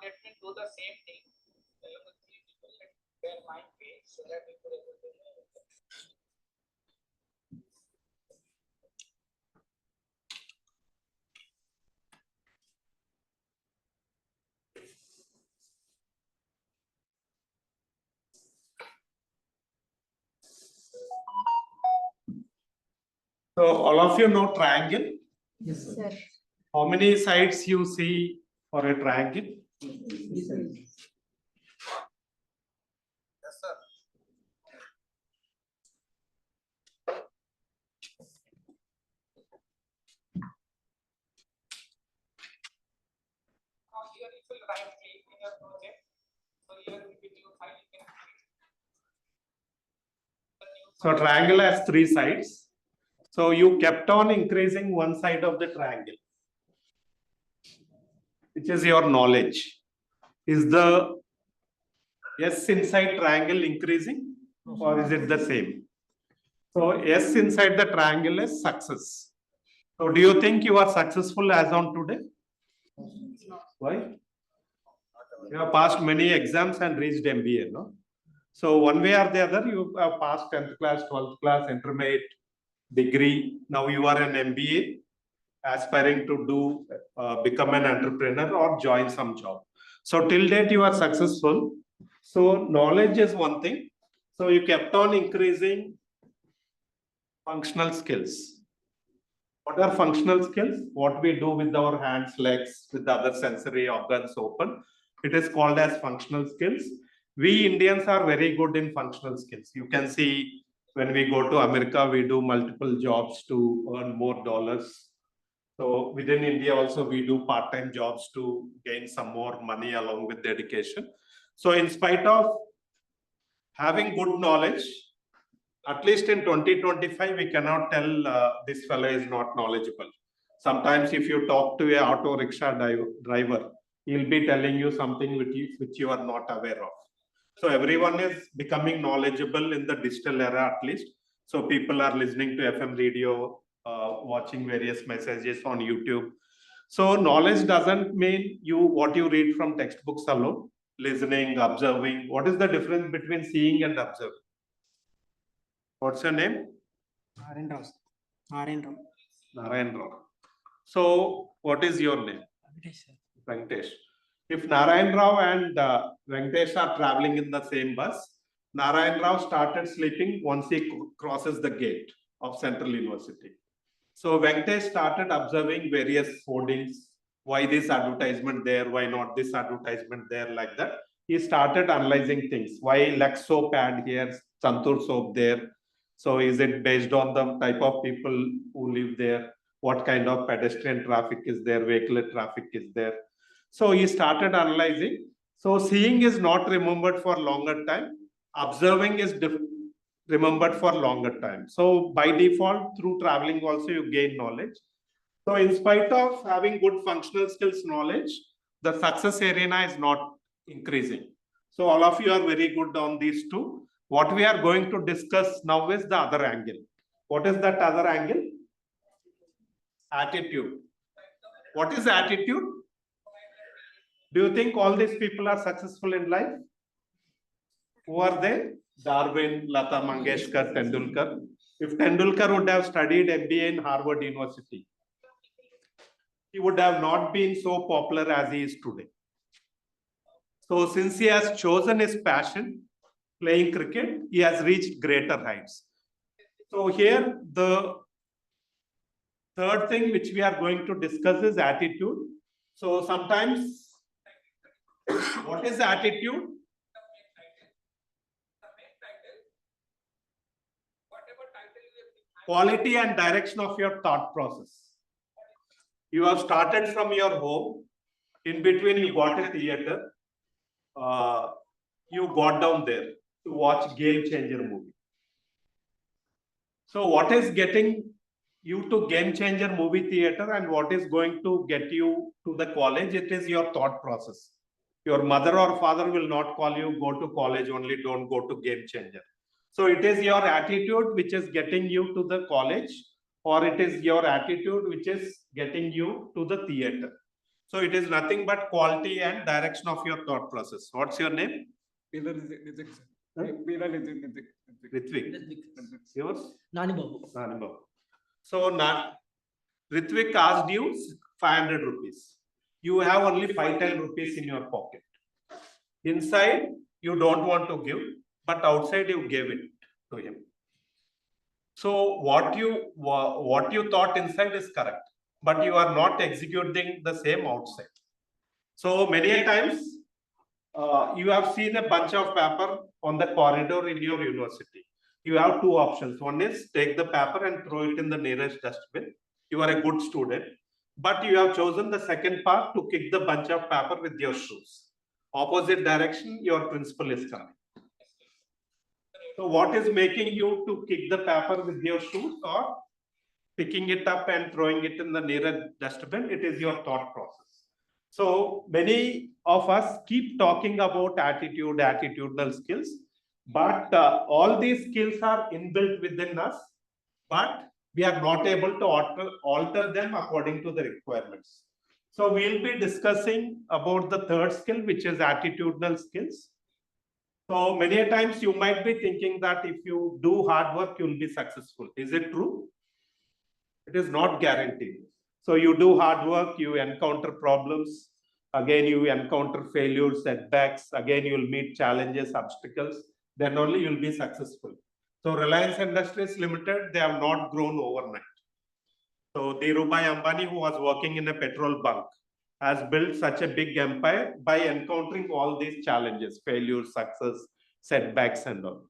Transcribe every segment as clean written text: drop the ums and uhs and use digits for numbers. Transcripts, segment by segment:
let me do the same thing. Along with 3 people, let their mind page so that we could able to know. So all of you know triangle? Yes, sir. How many sides you see for a triangle? Yes, sir. Here if you right click in your project, so here will be new file you can create. So triangle has 3 sides. So you kept on increasing one side of the triangle, which is your knowledge. Is the S inside triangle increasing or is it the same? So S inside the triangle is success. So do you think you are successful as on today? Why? You have passed many exams and reached MBA, no? So one way or the other, you have passed 10th class, 12th class, intermediate, degree. Now you are an MBA, aspiring to do become an entrepreneur or join some job. So till date you are successful. So knowledge is one thing. So you kept on increasing functional skills. What are functional skills? What we do with our hands, legs, with the other sensory organs open. It is called as functional skills. We Indians are very good in functional skills. You can see when we go to America, we do multiple jobs to earn more dollars. So within India also, we do part-time jobs to gain some more money along with the education. So in spite of having good knowledge, at least in 2025, we cannot tell this fellow is not knowledgeable. Sometimes if you talk to a auto rickshaw driver, he'll be telling you something which you are not aware of. So everyone is becoming knowledgeable in the digital era at least. So people are listening to FM radio, watching various messages on YouTube. So knowledge doesn't mean what you read from textbooks alone, listening, observing. What is the difference between seeing and observing? What's your name? Narayan Rao. Narayan Rao. Narayan Rao. So what is your name? Venkatesh, sir. Venkatesh. If Narayan Rao and Venkatesh are traveling in the same bus, Narayan Rao started sleeping once he crosses the gate of Central University. So Venkatesh started observing various hoardings, why this advertisement there, why not this advertisement there, like that. He started analyzing things. Why Lux soap ad here, Santur soap there. So is it based on the type of people who live there? What kind of pedestrian traffic is there? Vehicular traffic is there? So he started analyzing. So seeing is not remembered for longer time. Observing is remembered for longer time. So by default, through traveling also you gain knowledge. So in spite of having good functional skills knowledge, the success arena is not increasing. So all of you are very good on these two. What we are going to discuss now is the other angle. What is that other angle? Attitude. What is attitude? Do you think all these people are successful in life? Who are they? Darwin, Lata Mangeshkar, Tendulkar. If Tendulkar would have studied MBA in Harvard University, he would have not been so popular as he is today. So since he has chosen his passion, playing cricket, he has reached greater heights. So here the third thing which we are going to discuss is attitude. So sometimes, what is attitude? Quality and direction of your thought process. You have started from your home. In between, you got a theater. You got down there to watch Game Changer movie. So what is getting you to Game Changer movie theater and what is going to get you to the college? It is your thought process. Your mother or father will not call you, go to college only, don't go to Game Changer. So it is your attitude which is getting you to the college or it is your attitude which is getting you to the theater. So it is nothing but quality and direction of your thought process. What's your name? Ritvik. Yours? Nani Babu. Nani Babu. So Ritvik asked you 500 rupees. You have only 510 rupees in your pocket. Inside, you don't want to give, but outside you gave it to him. So what you thought inside is correct, but you are not executing the same outside. So many a times, you have seen a bunch of paper on the corridor in your university. You have two options. One is take the paper and throw it in the nearest dustbin. You are a good student, but you have chosen the second part to kick the bunch of paper with your shoes. Opposite direction, your principal is coming. So what is making you to kick the paper with your shoes or picking it up and throwing it in the nearest dustbin? It is your thought process. So many of us keep talking about attitudinal skills, but all these skills are inbuilt within us, but we are not able to alter them according to the requirements. So we'll be discussing about the third skill, which is attitudinal skills. So many times you might be thinking that if you do hard work, you'll be successful. Is it true? It is not guaranteed. So you do hard work, you encounter problems. Again, you encounter failures, setbacks. Again, you'll meet challenges, obstacles. Then only you'll be successful. So Reliance Industries Limited, they have not grown overnight. So Dhirubhai Ambani, who was working in a petrol bunk, has built such a big empire by encountering all these challenges, failures, success, setbacks, and all.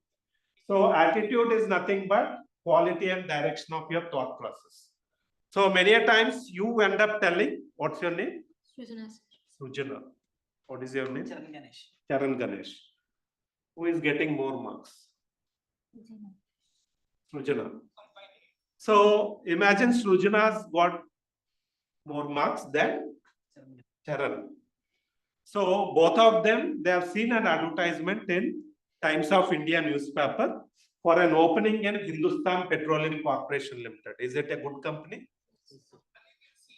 So attitude is nothing but quality and direction of your thought process. So many a times you end up telling, what's your name? Sujana. What is your name? Charan Ganesh. Charan Ganesh. Who is getting more marks? Sujana. So imagine Sujana's got more marks than Charan. So both of them, they have seen an advertisement in Times of India newspaper for an opening in Hindustan Petroleum Corporation Limited. Is it a good company?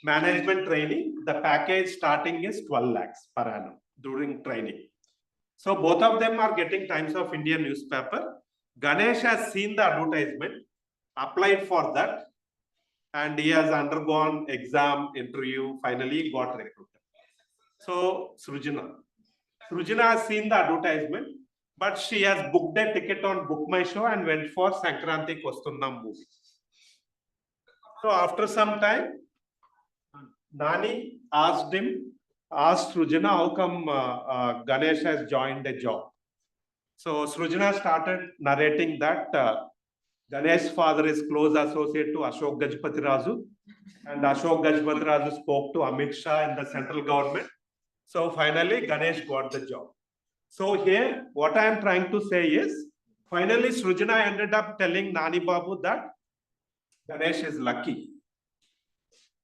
Management training, the package starting is 12 lakhs per annum during training. So both of them are getting Times of India newspaper. Ganesh has seen the advertisement, applied for that, and he has undergone exam, interview, finally got recruited. So Srujana has seen the advertisement, but she has booked a ticket on Book My Show and went for Sankranti Kostunnam movie. So after some time, Nani asked Srujana, how come Ganesh has joined a job? So Srujana started narrating that Ganesh's father is close associate to Ashok Gajapati Raju, and Ashok Gajapati Raju spoke to Amit Shah in the central government. So finally, Ganesh got the job. So here, what I am trying to say is, finally, Srujana ended up telling Nani Babu that Ganesh is lucky.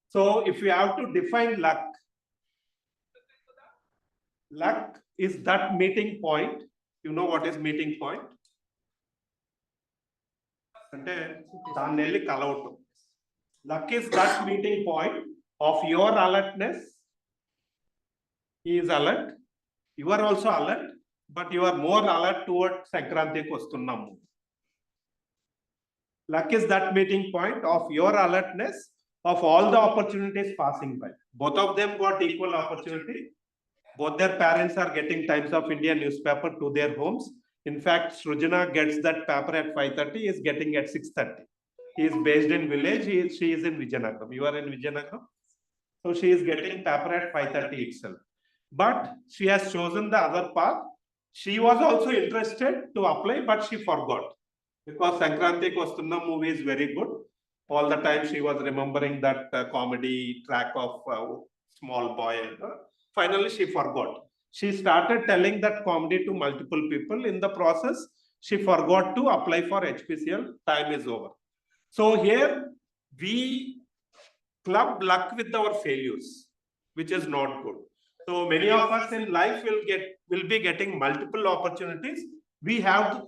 So if you have to define luck, luck is that meeting point. You know what is meeting point? Luck is that meeting point of your alertness. He is alert. You are also alert, but you are more alert towards Sankranti Kostunnam. Luck is that meeting point of your alertness of all the opportunities passing by. Both of them got equal opportunity. Both their parents are getting Times of India newspaper to their homes. In fact, Srujana gets that paper at 5:30, he is getting at 6:30. He is based in village, she is in Vijayanagaram. You are in Vijayanagaram? So she is getting paper at 5:30 itself. But she has chosen the other path. She was also interested to apply, but she forgot. Because Sankranti Kostunnam movie is very good. All the time she was remembering that comedy track of small boy. Finally, she forgot. She started telling that comedy to multiple people. In the process, she forgot to apply for HPCL. Time is over. So here, we club luck with our failures, which is not good. So many of us in life will be getting multiple opportunities. We have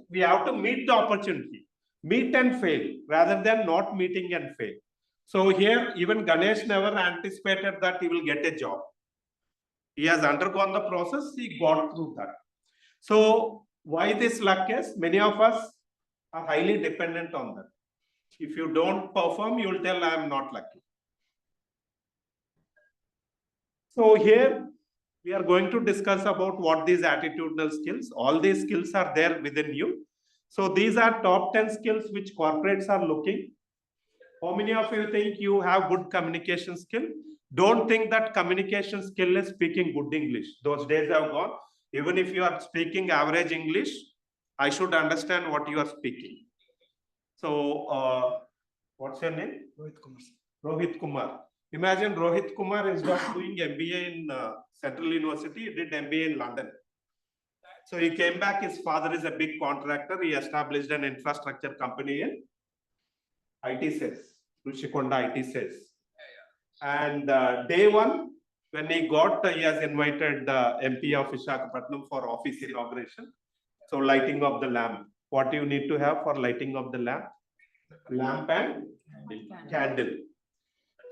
to meet the opportunity, meet and fail, rather than not meeting and fail. So here, even Ganesh never anticipated that he will get a job. He has undergone the process, he got through that. So why this luck is? Many of us are highly dependent on that. If you don't perform, you will tell I am not lucky. So here we are going to discuss about what these attitudinal skills, all these skills are there within you. So these are top 10 skills which corporates are looking. How many of you think you have good communication skill? Don't think that communication skill is speaking good English. Those days have gone. Even if you are speaking average English, I should understand what you are speaking. So, what's your name? Rohit Kumar. Rohit Kumar. Imagine Rohit Kumar is not doing MBA in Central University, he did MBA in London. So he came back, his father is a big contractor, he established an infrastructure company in IT sales, Rushikonda IT sales. And day one, when he got, he has invited the MP of Visakhapatnam for office inauguration. So lighting of the lamp. What do you need to have for lighting of the lamp? Lamp and candle.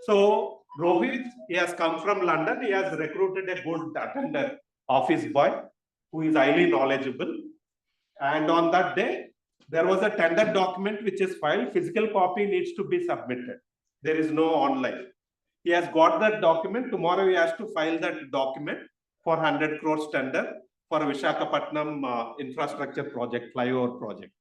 So Rohit, he has come from London. He has recruited a good attendant, office boy, who is highly knowledgeable. And on that day, there was a tender document which is filed. Physical copy needs to be submitted. There is no online. He has got that document. Tomorrow he has to file that document for 100 crores tender for Visakhapatnam infrastructure project, flyover project.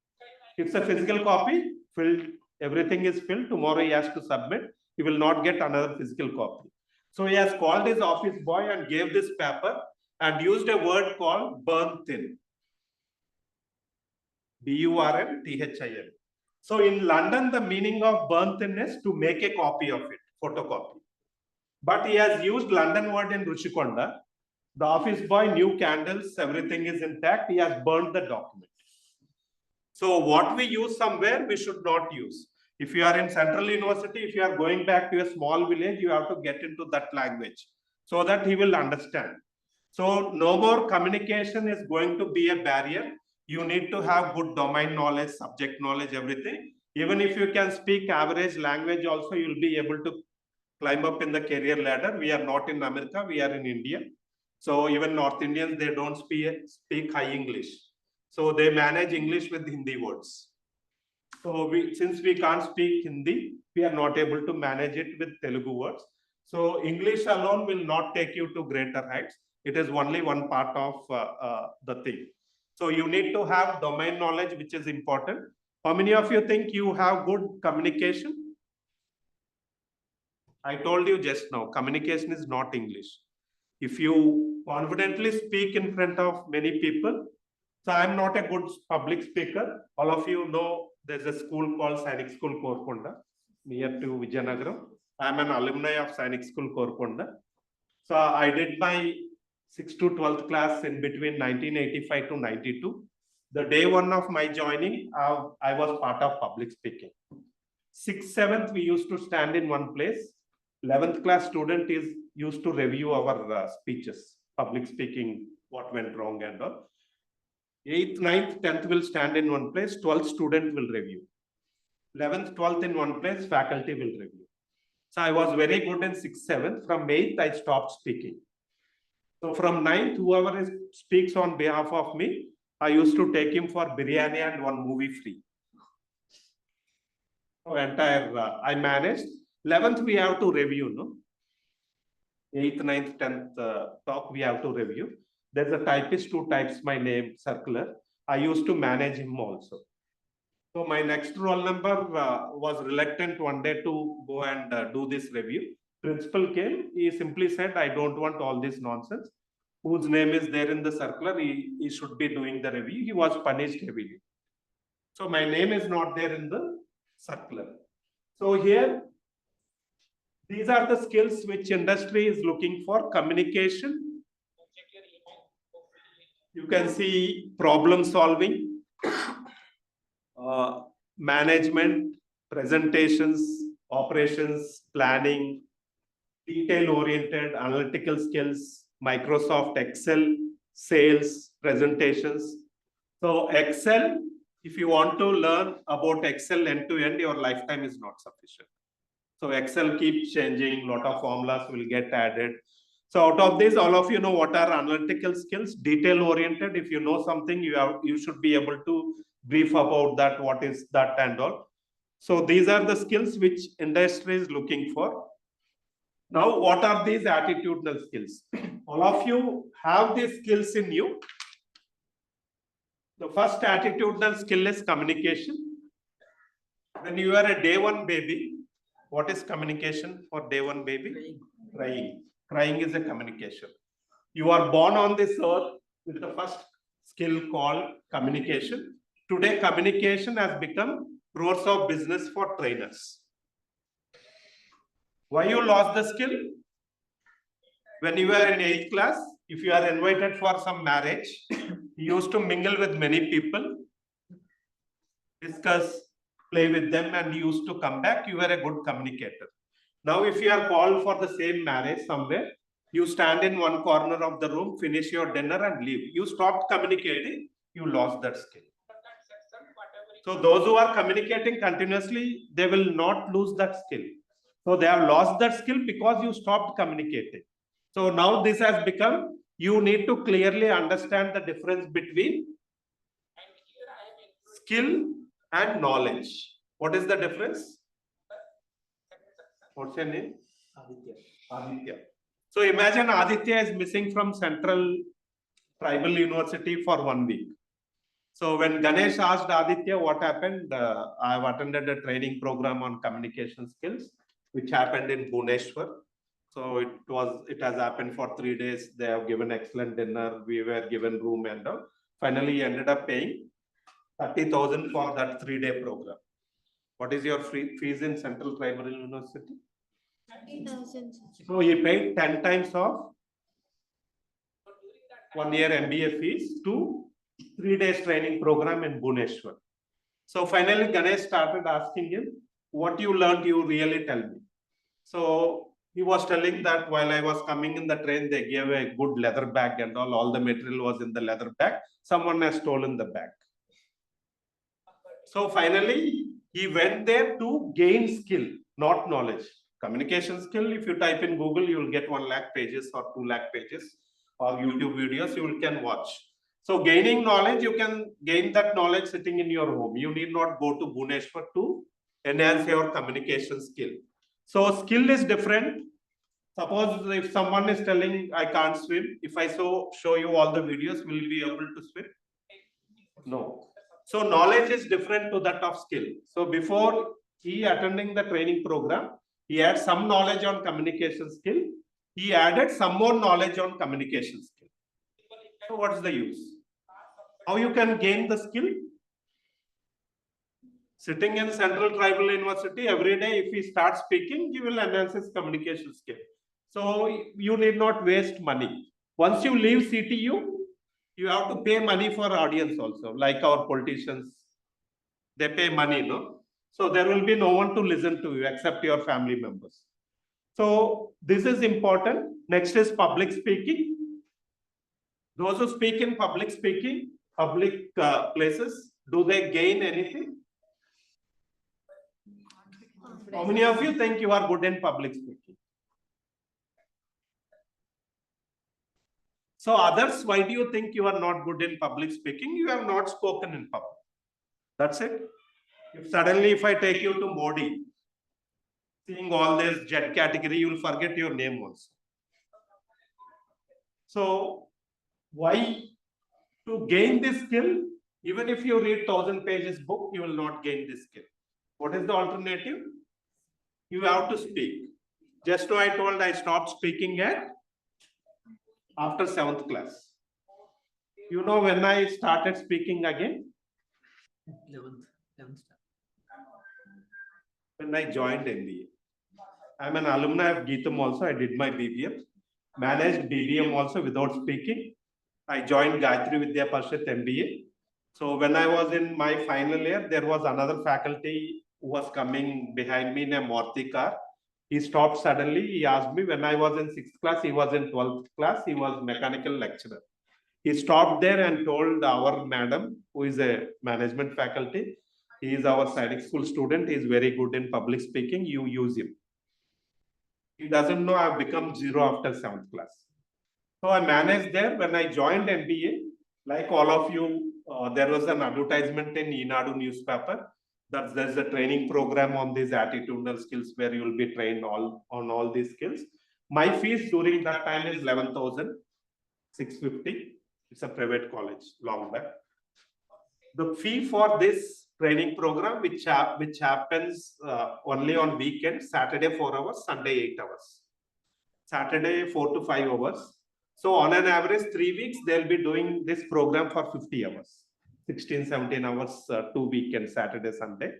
It's a physical copy, filled, everything is filled. Tomorrow he has to submit. He will not get another physical copy. So he has called his office boy and gave this paper and used a word called burn thin. BURNTHIN. So in London, the meaning of burn thin is to make a copy of it, photocopy. But he has used London word in Rushikonda. The office boy knew candles, everything is intact. He has burned the document. So what we use somewhere, we should not use. If you are in Central University, if you are going back to a small village, you have to get into that language so that he will understand. So no more communication is going to be a barrier. You need to have good domain knowledge, subject knowledge, everything. Even if you can speak average language also, you'll be able to climb up in the career ladder. We are not in America, we are in India. So even North Indians, they don't speak high English. So they manage English with Hindi words. So since we can't speak Hindi, we are not able to manage it with Telugu words. So English alone will not take you to greater heights. It is only one part of the thing. So you need to have domain knowledge, which is important. How many of you think you have good communication? I told you just now, communication is not English. If you confidently speak in front of many people, so I'm not a good public speaker. All of you know there's a school called Sainik School Korkonda near to Vijayanagaram. I'm an alumni of Sainik School Korkonda. So I did my 6th to 12th class in between 1985 to 92. The day one of my joining, I was part of public speaking. 6th, 7th, we used to stand in one place. 11th class student is used to review our speeches, public speaking, what went wrong and all. 8th, 9th, 10th will stand in one place, 12th student will review. 11th, 12th in one place, faculty will review. So I was very good in 6th, 7th. From 8th, I stopped speaking. So from 9th, whoever speaks on behalf of me, I used to take him for biryani and one movie free. So I managed. 11th, we have to review, no? 8th, 9th, 10th talk, we have to review. There's a typist who types my name, circular. I used to manage him also. So my next roll number was reluctant one day to go and do this review. Principal came, he simply said, I don't want all this nonsense. Whose name is there in the circular, he should be doing the review. He was punished heavily. So my name is not there in the circular. So here, these are the skills which industry is looking for. Communication. You can see problem solving, management, presentations, operations, planning, detail-oriented analytical skills, Microsoft Excel, sales, presentations. So Excel, if you want to learn about Excel end-to-end, your lifetime is not sufficient. So Excel keeps changing, lot of formulas will get added. So out of this, all of you know what are analytical skills, detail oriented. If you know something, you should be able to brief about that, what is that and all. So these are the skills which industry is looking for. Now, what are these attitudinal skills? All of you have these skills in you. The first attitudinal skill is communication. When you are a day one baby, what is communication for day one baby? Crying. Crying is a communication. You are born on this earth with the first skill called communication. Today, communication has become source of business for trainers. Why you lost the skill? When you were in 8th class, if you are invited for some marriage, you used to mingle with many people, discuss, play with them, and you used to come back. You were a good communicator. Now, if you are called for the same marriage somewhere, you stand in one corner of the room, finish your dinner, and leave. You stopped communicating, you lost that skill. So those who are communicating continuously, they will not lose that skill. So they have lost that skill because you stopped communicating. So now this has become, you need to clearly understand the difference between skill and knowledge. What is the difference? What's your name? Aditya. So imagine Aditya is missing from Central Tribal University for 1 week. So when Ganesh asked Aditya what happened, I have attended a training program on communication skills, which happened in Bhubaneswar. So it has happened for 3 days. They have given excellent dinner. We were given room and all. Finally, he ended up paying 30,000 for that 3-day program. What is your fees in Central Tribal University? 30,000. So he paid 10 times of 1 year MBA fees to 3 days training program in Bhubaneswar. So finally, Ganesh started asking him, what you learned, you really tell me. So he was telling that while I was coming in the train, they gave a good leather bag and all the material was in the leather bag. Someone has stolen the bag. So finally, he went there to gain skill, not knowledge. Communication skill, if you type in Google, you will get 1 lakh pages or 2 lakh pages or YouTube videos you can watch. So gaining knowledge, you can gain that knowledge sitting in your home. You need not go to Bhubaneswar to enhance your communication skill. So skill is different. Suppose if someone is telling I can't swim, if I show you all the videos, will you be able to swim? No. So knowledge is different to that of skill. So before he attending the training program, he had some knowledge on communication skill. He added some more knowledge on communication skill. So what is the use? How you can gain the skill? Sitting in Central Tribal University every day, if he starts speaking, he will enhance his communication skill. So you need not waste money. Once you leave CTU, you have to pay money for audience also, like our politicians. They pay money, no? So there will be no one to listen to you except your family members. So this is important. Next is public speaking. Those who speak in public speaking, public places, do they gain anything? How many of you think you are good in public speaking? So others, why do you think you are not good in public speaking? You have not spoken in public. That's it. If suddenly if I take you to Modi, seeing all this jet category, you will forget your name also. So why to gain this skill? Even if you read 1,000 pages book, you will not gain this skill. What is the alternative? You have to speak. Just now I told I stopped speaking after 7th class. You know when I started speaking again? 11th. When I joined MBA. I'm an alumni of Geetam also. I did my BBM. Managed BBM also without speaking. I joined Gayatri Vidya Parishad MBA. So when I was in my final year, there was another faculty who was coming behind me in a Maruti car. He stopped suddenly. He asked me when I was in 6th class, he was in 12th class. He was mechanical lecturer. He stopped there and told our madam, who is a management faculty, he is our Sainik school student. He is very good in public speaking. You use him. He doesn't know I've become zero after 7th class. So I managed there. When I joined MBA, like all of you, there was an advertisement in Enadu newspaper that there's a training program on these attitudinal skills where you will be trained on all these skills. My fees during that time is 11,650. It's a private college, long back. The fee for this training program, which happens only on weekends, Saturday 4 hours, Sunday 8 hours. Saturday 4 to 5 hours. So on an average, 3 weeks, they'll be doing this program for 50 hours, 16, 17 hours, 2 weekends, Saturday, Sunday.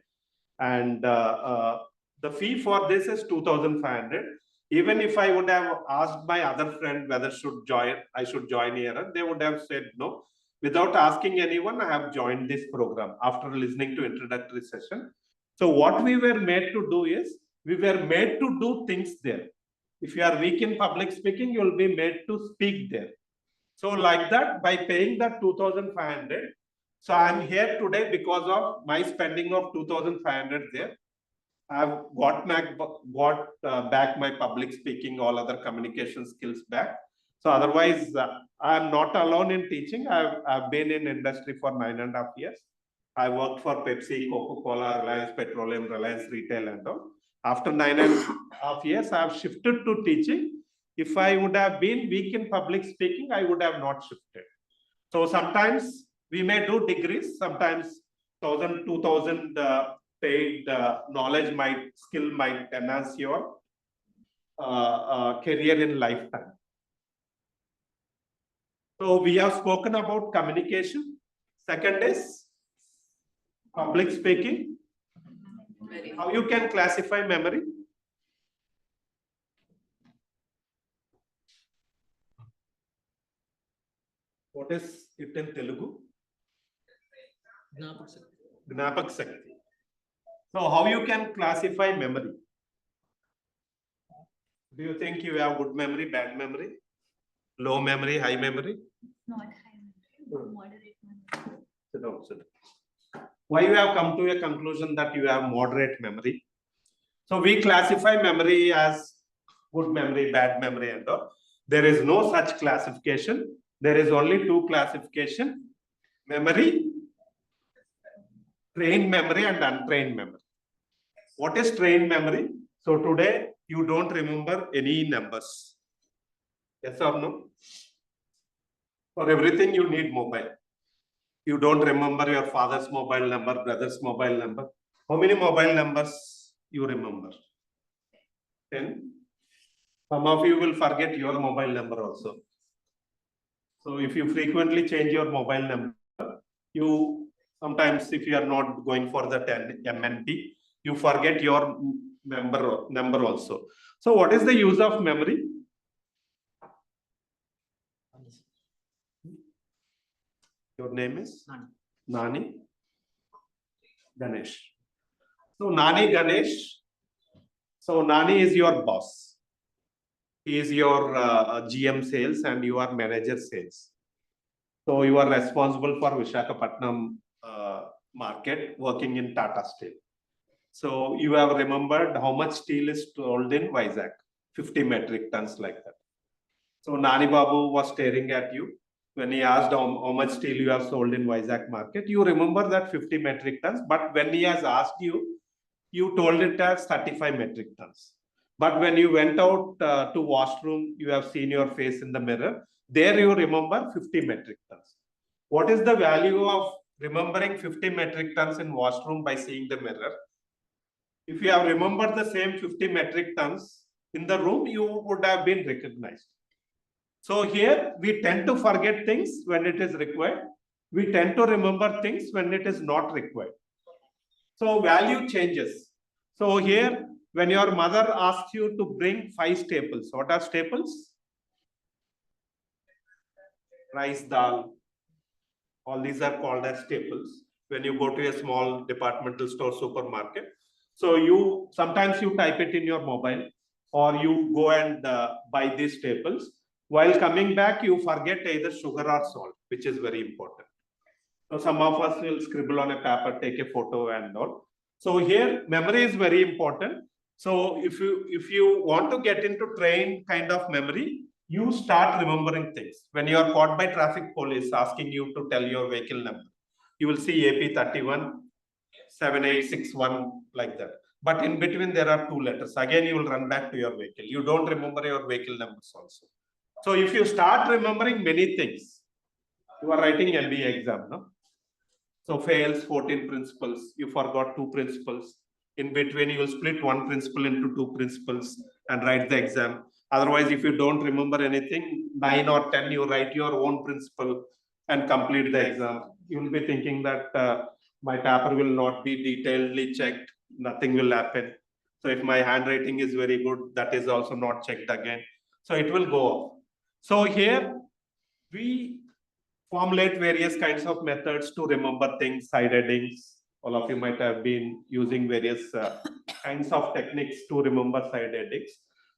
And the fee for this is 2,500. Even if I would have asked my other friend whether I should join here, they would have said no. Without asking anyone, I have joined this program after listening to introductory session. So what we were made to do is, we were made to do things there. If you are weak in public speaking, you will be made to speak there. So like that, by paying that 2,500, so I'm here today because of my spending of 2,500 there. I've got back my public speaking, all other communication skills back. So otherwise, I'm not alone in teaching. I've been in industry for 9.5 years. I worked for Pepsi, Coca-Cola, Reliance Petroleum, Reliance Retail and all. After 9.5 years, I have shifted to teaching. If I would have been weak in public speaking, I would have not shifted. So sometimes we may do degrees, sometimes 1,000, 2,000 paid knowledge skill might enhance your career in lifetime. So we have spoken about communication. Second is public speaking. How you can classify memory? What is it in Telugu? Gnapak Shakti. So how you can classify memory? Do you think you have good memory, bad memory, low memory, high memory? Not high memory, moderate memory. Sit down, sit down. Why you have come to a conclusion that you have moderate memory? So we classify memory as good memory, bad memory and all. There is no such classification. There is only two classification: memory, trained memory and untrained memory. What is trained memory? So today you don't remember any numbers. Yes or no? For everything you need mobile. You don't remember your father's mobile number, brother's mobile number. How many mobile numbers you remember? 10. Some of you will forget your mobile number also. So if you frequently change your mobile number, you sometimes, if you are not going for the 10 MNP, you forget your number also. So what is the use of memory? Your name is? Nani Ganesh. So Nani Ganesh. So Nani is your boss. He is your GM sales and you are manager sales. So you are responsible for Visakhapatnam market, working in Tata Steel. So you have remembered how much steel is sold in Vizag, 50 metric tons like that. So Nani Babu was staring at you. When he asked how much steel you have sold in Vizag market, you remember that 50 metric tons. But when he has asked you, you told it as 35 metric tons. But when you went out to washroom, you have seen your face in the mirror. There you remember 50 metric tons. What is the value of remembering 50 metric tons in washroom by seeing the mirror? If you have remembered the same 50 metric tons in the room, you would have been recognized. So here we tend to forget things when it is required. We tend to remember things when it is not required. So value changes. So here, when your mother asks you to bring 5 staples, what are staples? Rice, dal. All these are called as staples. When you go to a small departmental store, supermarket, so sometimes you type it in your mobile, or you go and buy these staples. While coming back, you forget either sugar or salt, which is very important. So some of us will scribble on a paper, take a photo and all. So here, memory is very important. So if you want to get into trained kind of memory, you start remembering things. When you are caught by traffic police asking you to tell your vehicle number, you will see AP 31 7861 like that. But in between there are 2 letters. Again, you will run back to your vehicle. You don't remember your vehicle numbers also. So if you start remembering many things, you are writing MBA exam, no? So fails 14 principles. You forgot 2 principles. In between, you will split 1 principle into 2 principles and write the exam. Otherwise, if you don't remember anything, 9 or 10, you write your own principle and complete the exam. You will be thinking that my paper will not be detailedly checked. Nothing will happen. So if my handwriting is very good, that is also not checked again. So it will go off. So here we formulate various kinds of methods to remember things, side headings. All of you might have been using various kinds of techniques to remember side headings.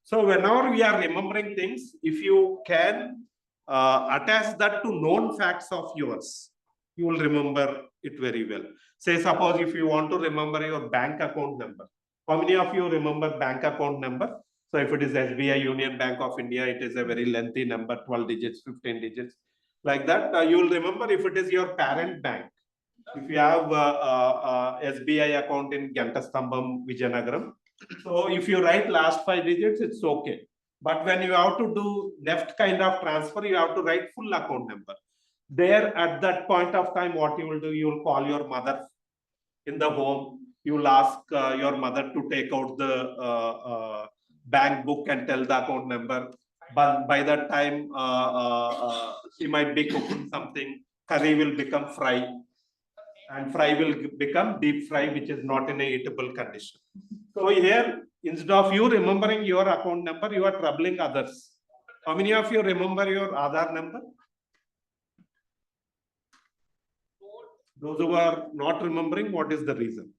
So whenever we are remembering things, if you can attach that to known facts of yours, you will remember it very well. Say, suppose if you want to remember your bank account number. How many of you remember bank account number? So if it is SBI Union Bank of India, it is a very lengthy number, 12 digits, 15 digits. Like that, you will remember if it is your parent bank. If you have SBI account in Gantastambam, Vijayanagaram, so if you write last 5 digits, it's okay. But when you have to do left kind of transfer, you have to write full account number. There, at that point of time, what you will do, you will call your mother in the home. You will ask your mother to take out the bank book and tell the account number. But by that time, she might be cooking something. Curry will become fry, and fry will become deep fry, which is not in a eatable condition. So here, instead of you remembering your account number, you are troubling others. How many of you remember your Aadhaar number? Those who are not remembering, what is the reason?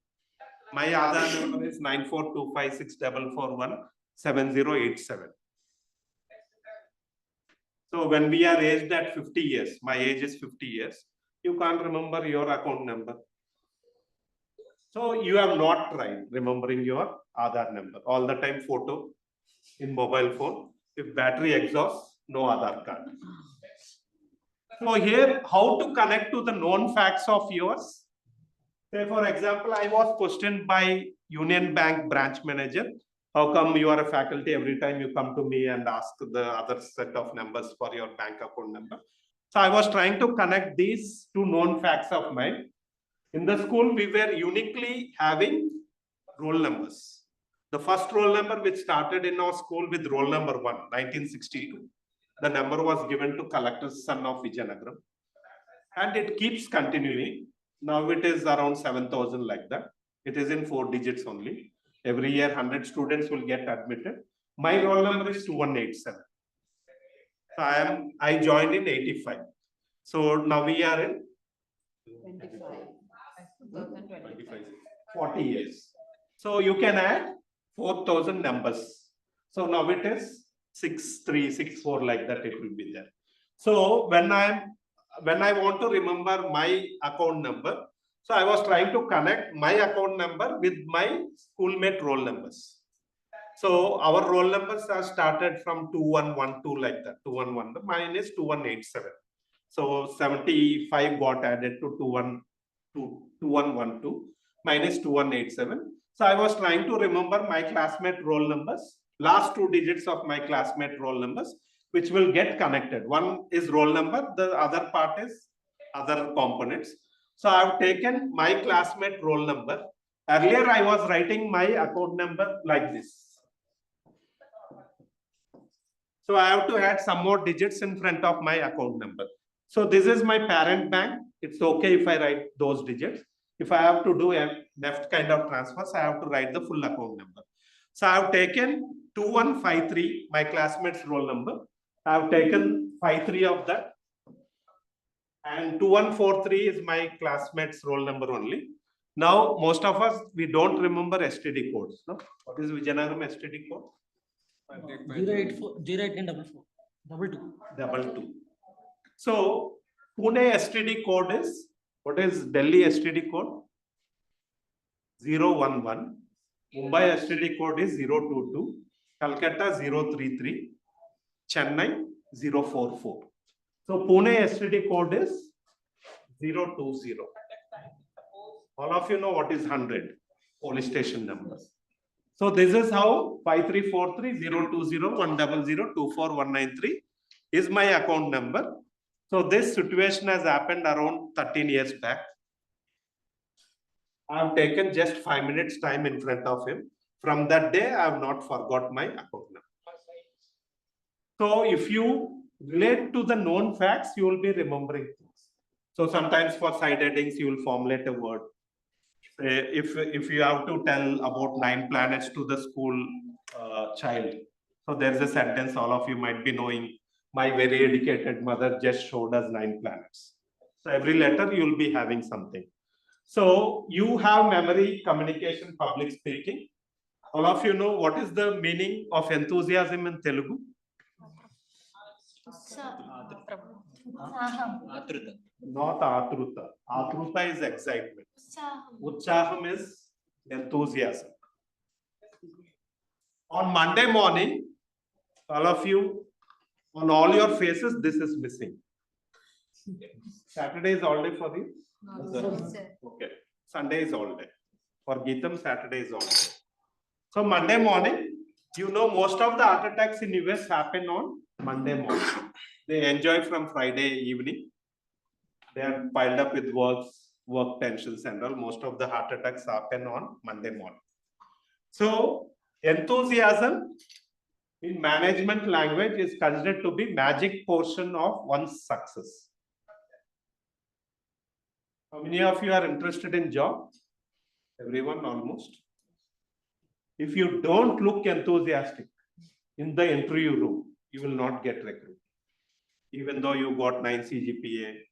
My Aadhaar number is 942564417087. So when we are aged at 50 years, my age is 50 years, you can't remember your account number. So you have not tried remembering your Aadhaar number. All the time photo in mobile phone. If battery exhausts, no Aadhaar card. So here, how to connect to the known facts of yours? Say, for example, I was questioned by Union Bank branch manager. How come you are a faculty? Every time you come to me and ask the other set of numbers for your bank account number. So I was trying to connect these two known facts of mine. In the school, we were uniquely having roll numbers. The first roll number which started in our school with roll number 1, 1962. The number was given to collector's son of Vijayanagaram. And it keeps continuing. Now it is around 7,000 like that. It is in 4 digits only. Every year, 100 students will get admitted. My roll number is 2187. So I joined in 85. So now we are in 25. 40 years. So you can add 4,000 numbers. So now it is 6364 like that. It will be there. So when I want to remember my account number, so I was trying to connect my account number with my schoolmate roll numbers. So our roll numbers are started from 2112 like that, 2112. Mine is 2187. So 75 got added to 2112. Mine is 2187. So I was trying to remember my classmate roll numbers, last 2 digits of my classmate roll numbers, which will get connected. One is roll number, the other part is other components. So I have taken my classmate roll number. Earlier, I was writing my account number like this. So I have to add some more digits in front of my account number. So this is my parent bank. It's okay if I write those digits. If I have to do a left kind of transfers, I have to write the full account number. So I have taken 2153, my classmate's roll number. I have taken 53 of that. And 2143 is my classmate's roll number only. Now, most of us, we don't remember STD codes. No? What is Vijayanagaram STD code? 084 So, Pune STD code is, what is Delhi STD code? 011 Mumbai STD code is 022, Calcutta 033, Chennai 044. So Pune STD code is 020. All of you know what is 100 police station numbers. So this is how 53430201002419 is my account number. So this situation has happened around 13 years back. I have taken just 5 minutes time in front of him. From that day, I have not forgot my account number. So if you relate to the known facts, you will be remembering things. So sometimes for side headings, you will formulate a word. If you have to tell about 9 planets to the school child, so there's a sentence all of you might be knowing. My very educated mother just showed us 9 planets. So every letter you will be having something. So you have memory, communication, public speaking. All of you know what is the meaning of enthusiasm in Telugu? Not atruta. Atruta is excitement. Utshaham is enthusiasm. On Monday morning, all of you, on all your faces, this is missing. Saturday is all day for you? Okay. Sunday is all day. For Geetam, Saturday is all day. So Monday morning, you know most of the heart attacks in US happen on Monday morning. They enjoy from Friday evening. They are piled up with work tensions and all. Most of the heart attacks happen on Monday morning. So enthusiasm in management language is considered to be magic portion of one's success. How many of you are interested in job? Everyone almost. If you don't look enthusiastic in the interview room, you will not get recruited. Even though you got 9 CGPA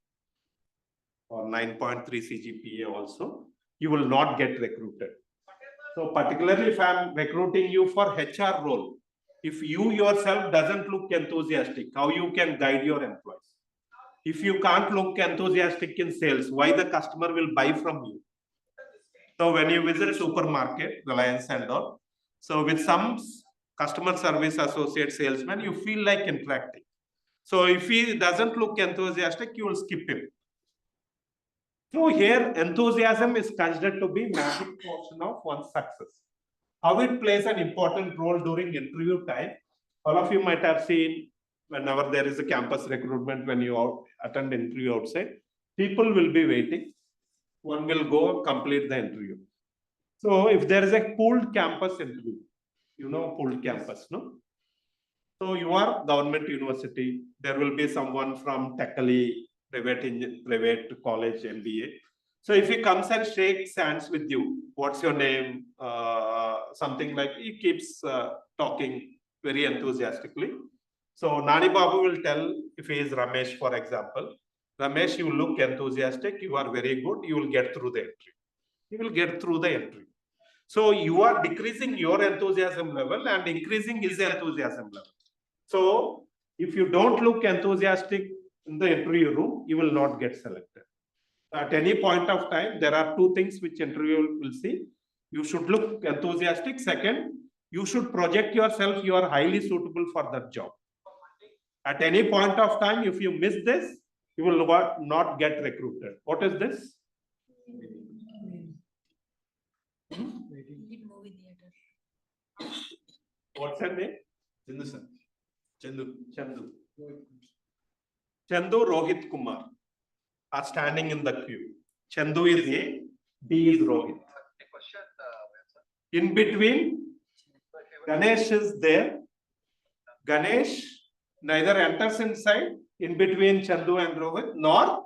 or 9.3 CGPA also, you will not get recruited. So particularly if I am recruiting you for HR role, if you yourself doesn't look enthusiastic, how you can guide your employees? If you can't look enthusiastic in sales, why the customer will buy from you? So when you visit supermarket, Reliance and all, so with some customer service associate salesman, you feel like interacting. So if he doesn't look enthusiastic, you will skip him. So here, enthusiasm is considered to be magic portion of one's success. How it plays an important role during interview time. All of you might have seen whenever there is a campus recruitment, when you attend interview outside, people will be waiting. One will go complete the interview. So if there is a pooled campus interview, you know pooled campus, no? So you are government university, there will be someone from Techally, private college, MBA. So if he comes and shakes hands with you, what's your name? Something like, he keeps talking very enthusiastically. So Nani Babu will tell, if he is Ramesh, for example, Ramesh, you look enthusiastic, you are very good, you will get through the entry. You will get through the entry. So you are decreasing your enthusiasm level and increasing his enthusiasm level. So if you don't look enthusiastic in the interview room, you will not get selected. At any point of time, there are 2 things which interviewer will see. You should look enthusiastic. Second, you should project yourself, you are highly suitable for that job. At any point of time, if you miss this, you will not get recruited. What is this? What's her name? Chandu sir. Chandu. Chandu, Rohit, Kumar are standing in the queue. Chandu is A, B is Rohit. In between, Ganesh is there. Ganesh neither enters inside in between Chandu and Rohit, nor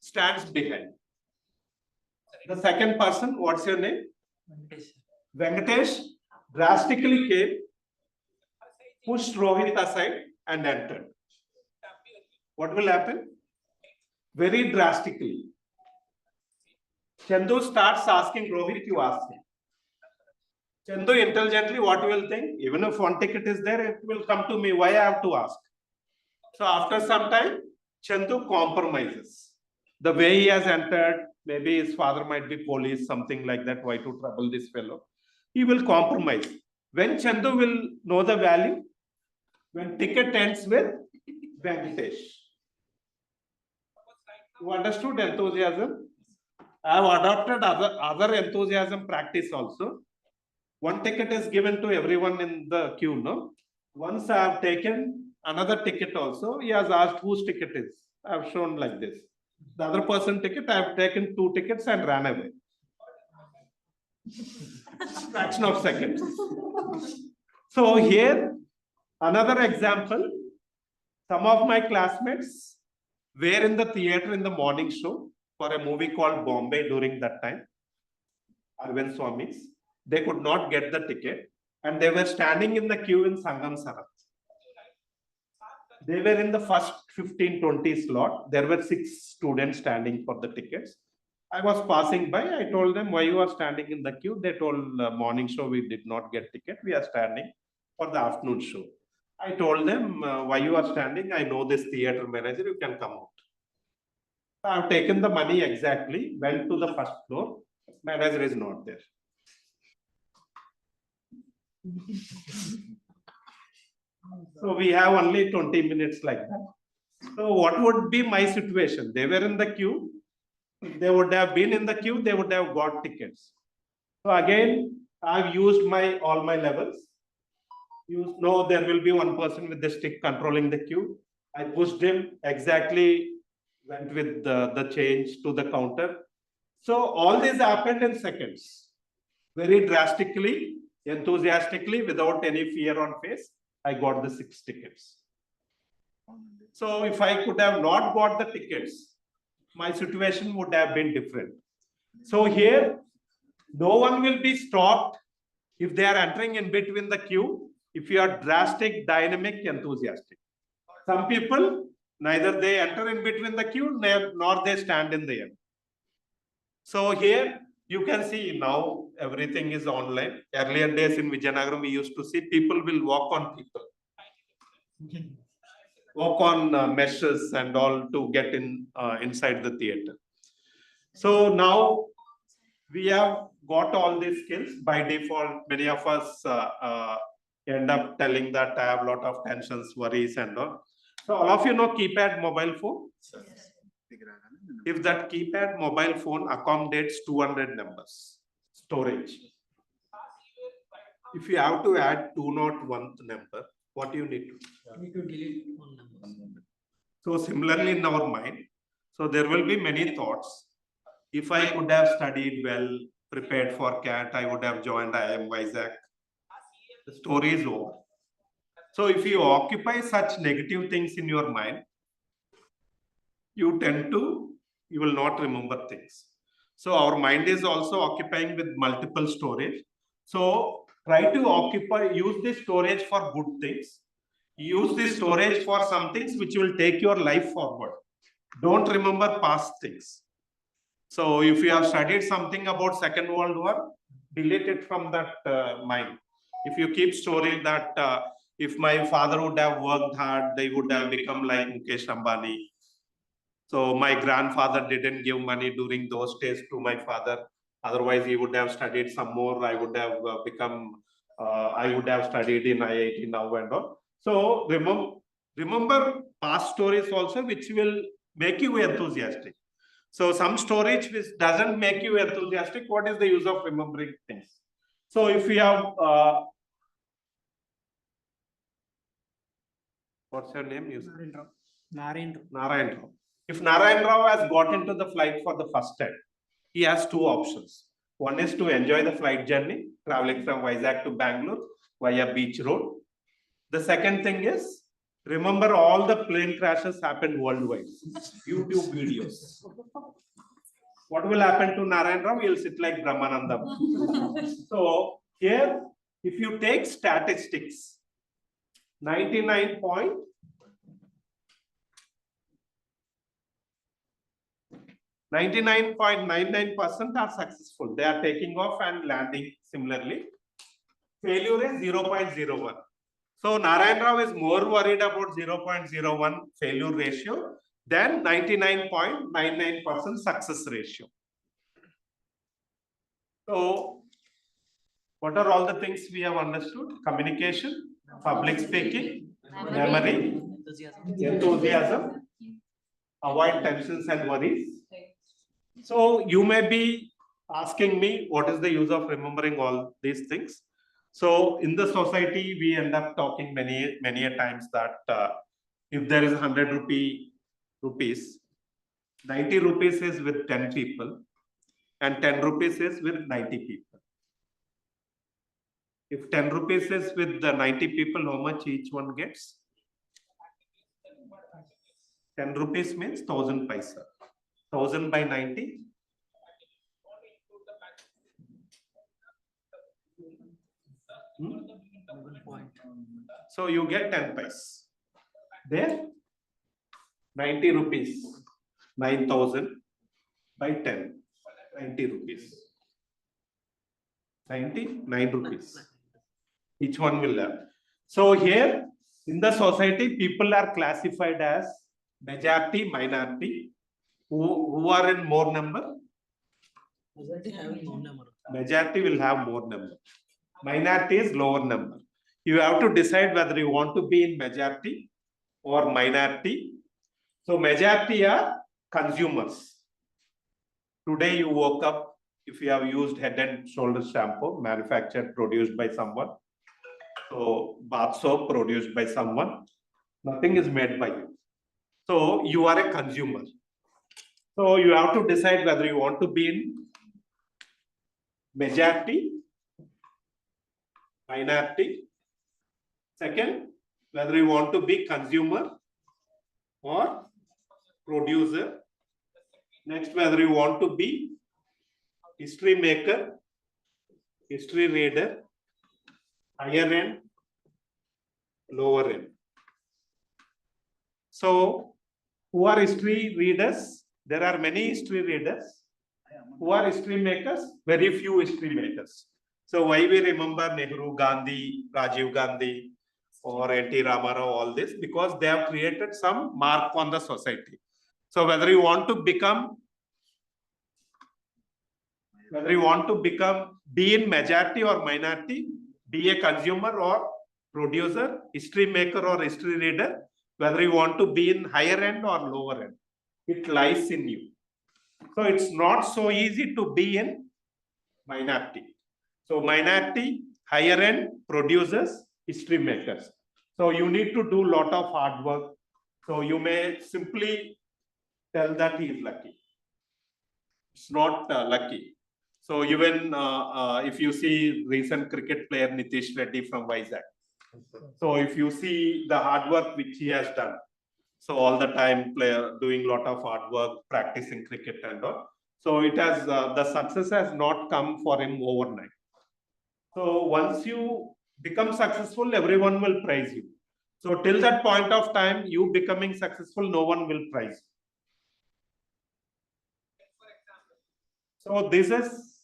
stands behind. The second person, what's your name? Venkatesh drastically came, pushed Rohit aside and entered. What will happen? Very drastically. Chandu starts asking Rohit, you ask him. Chandu intelligently, what you will think? Even if one ticket is there, it will come to me. Why I have to ask? So after some time, Chandu compromises. The way he has entered, maybe his father might be police, something like that. Why to trouble this fellow? he will compromise. When Chandu will know the value? When ticket ends with Venkatesh. You understood enthusiasm? I have adopted other enthusiasm practice also. One ticket is given to everyone in the queue, no? Once I have taken another ticket also, he has asked whose ticket is. I have shown like this. The other person ticket, I have taken 2 tickets and ran away. Fraction of seconds. So here, another example. Some of my classmates were in the theater in the morning show for a movie called Bombay during that time. Arvind Swami's. They could not get the ticket and they were standing in the queue in Sangam Sarat. They were in the first 15-20 slot. There were 6 students standing for the tickets. I was passing by. I told them, why you are standing in the queue? They told, morning show we did not get ticket. We are standing for the afternoon show. I told them, why you are standing? I know this theater manager. You can come out. I have taken the money exactly. Went to the first floor. Manager is not there. So we have only 20 minutes like that. So what would be my situation? They were in the queue. If they would have been in the queue, they would have got tickets. So again, I've used all my levels. You know there will be one person with the stick controlling the queue. I pushed him, exactly went with the change to the counter. So all this happened in seconds. Very drastically, enthusiastically, without any fear on face, I got the 6 tickets. So if I could have not got the tickets, my situation would have been different. So here, no one will be stopped if they are entering in between the queue, if you are drastic, dynamic, enthusiastic. Some people, neither they enter in between the queue, nor they stand in the end. So here, you can see now everything is online. Earlier days in Vijayanagaram, we used to see people will walk on people. Walk on meshes and all to get inside the theater. So now we have got all these skills. By default, many of us end up telling that I have a lot of tensions, worries and all. So all of you know keypad mobile phone? Yes. If that keypad mobile phone accommodates 200 numbers, storage. If you have to add 201 number, what do you need to do? Need to delete one number. So similarly in our mind, so there will be many thoughts. If I could have studied well, prepared for CAT, I would have joined IIM Vizag. The story is over. So if you occupy such negative things in your mind, you will not remember things. So our mind is also occupying with multiple storage. So try to use this storage for good things. Use this storage for some things which will take your life forward. Don't remember past things. So if you have studied something about Second World War, delete it from that mind. If you keep storing that if my father would have worked hard, they would have become like Mukesh Ambani. So my grandfather didn't give money during those days to my father. Otherwise, he would have studied some more. I would have I would have studied in IIT now and all. So remember past stories also, which will make you enthusiastic. So some storage which doesn't make you enthusiastic, what is the use of remembering things? So if we have, what's your name? Narayan Rao. Narayan Rao. If Narayan Rao has got into the flight for the first time, he has 2 options. One is to enjoy the flight journey, traveling from Vizag to Bangalore via beach road. The second thing is, remember all the plane crashes happened worldwide. YouTube videos. What will happen to Narayan Rao? He will sit like Brahmananda. So here, if you take statistics, 99.99% are successful. They are taking off and landing similarly. Failure is 0.01. So Narayan Rao is more worried about 0.01 failure ratio than 99.99% success ratio. So What are all the things we have understood? Communication, public speaking, memory, enthusiasm, avoid tensions and worries. So you may be asking me, what is the use of remembering all these things? So in the society, we end up talking many a times that if there is 100 rupees, 90 rupees is with 10 people and 10 rupees is with 90 people. If 10 rupees is with the 90 people, how much each one gets? 10 rupees means 1000 paisa. 1000 by 90. So you get 10 paise. There, 90 rupees, 9000 by 10, 90 rupees. 99 rupees. Each one will have. So here in the society, people are classified as majority, minority, who are in more number. Majority will have more number. Minority is lower number. You have to decide whether you want to be in majority or minority. So majority are consumers. Today you woke up, if you have used Head and Shoulders shampoo, manufactured, produced by someone. So bath soap produced by someone. Nothing is made by you. So you are a consumer. So you have to decide whether you want to be in majority, minority. Second, whether you want to be consumer or producer. Next, whether you want to be history maker, history reader, higher end, lower end. So, who are history readers? There are many history readers. Who are history makers? Very few history makers. So, why we remember Nehru, Gandhi, Rajiv Gandhi, or N.T. Ramarao, all this? Because they have created some mark on the society. So, whether you want to be in majority or minority, be a consumer or producer, history maker or history reader, whether you want to be in higher end or lower end, it lies in you. So it's not so easy to be in minority. So minority, higher end, producers, history makers. So you need to do a lot of hard work. So you may simply tell that he is lucky. It's not lucky. So even if you see recent cricket player Nitish Reddy from Vizag. So if you see the hard work which he has done, so all the time player doing a lot of hard work, practicing cricket and all. So it has the success has not come for him overnight. So once you become successful, everyone will praise you. So till that point of time, you becoming successful, no one will praise you. So this is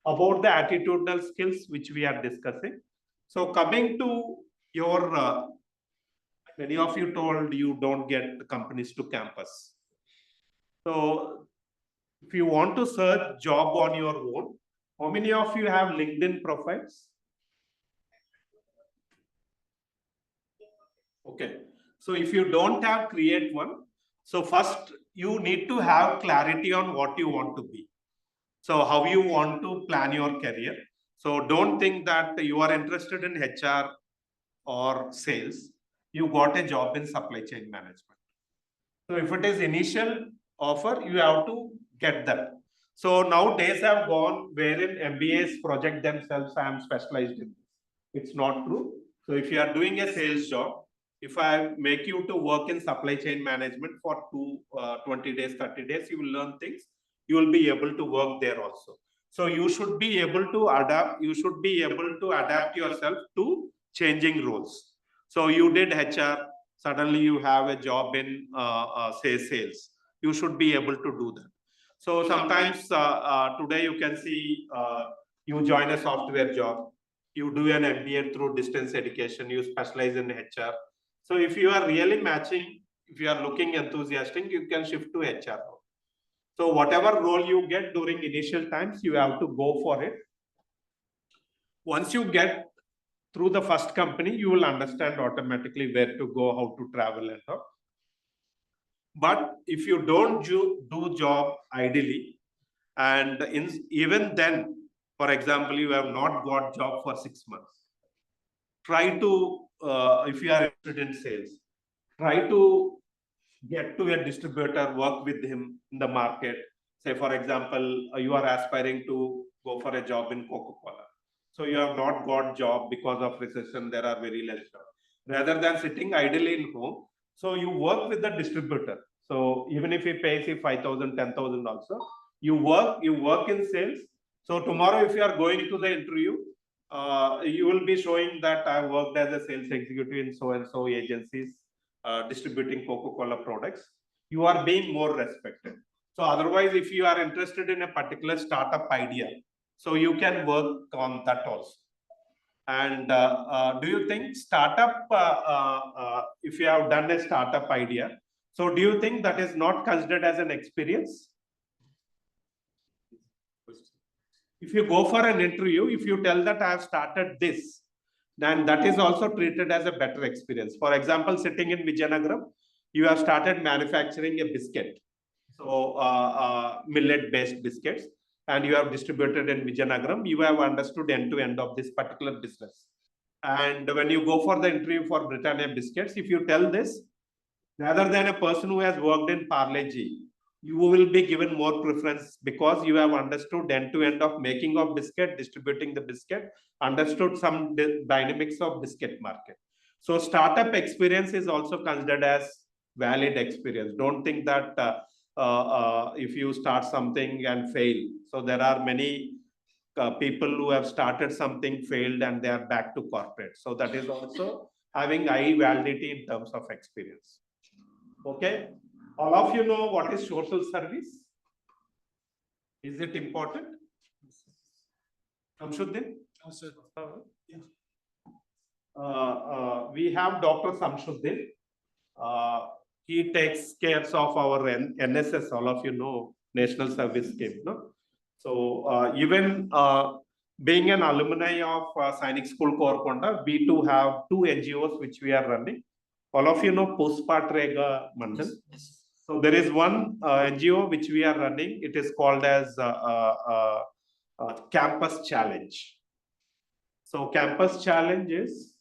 about the attitudinal skills which we are discussing. So coming to your, many of you told you don't get companies to campus. So if you want to search job on your own, how many of you have LinkedIn profiles? Okay. So if you don't have, create one. So first you need to have clarity on what you want to be. So how you want to plan your career. So don't think that you are interested in HR or sales. You got a job in supply chain management. So if it is initial offer, you have to get that. So now days have gone wherein MBAs project themselves, I am specialized in this. It's not true. So if you are doing a sales job, if I make you to work in supply chain management for 20 days, 30 days, you will learn things. You will be able to work there also. So you should be able to adapt. You should be able to adapt yourself to changing roles. So you did HR, suddenly you have a job in say sales. You should be able to do that. So sometimes today you can see you join a software job, you do an MBA through distance education, you specialize in HR. So if you are really matching, if you are looking enthusiastic, you can shift to HR role. So whatever role you get during initial times, you have to go for it. Once you get through the first company, you will understand automatically where to go, how to travel and all. But if you don't do job ideally, and even then, for example, you have not got job for 6 months, try to, if you are interested in sales, try to get to a distributor, work with him in the market. Say, for example, you are aspiring to go for a job in Coca-Cola. So you have not got job because of recession, there are very less jobs. Rather than sitting idly in home, so you work with the distributor. So even if he pays you 5,000, 10,000 also, you work in sales. So tomorrow, if you are going to the interview, you will be showing that I worked as a sales executive in so and so agencies, distributing Coca-Cola products. You are being more respected. So otherwise, if you are interested in a particular startup idea, so you can work on that also. And do you think startup, if you have done a startup idea, so do you think that is not considered as an experience? If you go for an interview, if you tell that I have started this, then that is also treated as a better experience. For example, sitting in Vijayanagaram, you have started manufacturing a biscuit. So millet-based biscuits, and you have distributed in Vijayanagaram, you have understood end-to-end of this particular business. And when you go for the interview for Britannia biscuits, if you tell this, rather than a person who has worked in Parle-G, you will be given more preference because you have understood end-to-end of making of biscuit, distributing the biscuit, understood some dynamics of biscuit market. So startup experience is also considered as valid experience. Don't think that if you start something and fail. So there are many people who have started something, failed, and they are back to corporate. So that is also having high validity in terms of experience. Okay. All of you know what is social service? Is it important? Samshuddin? We have Dr. Samshuddin. He takes care of our NSS, all of you know, National Service Scheme. No? So even being an alumni of Sainik School Korkonda, we too have 2 NGOs which we are running. All of you know Puspatrega Mandal. So there is one NGO which we are running. It is called as Campus Challenge. So Campus Challenge is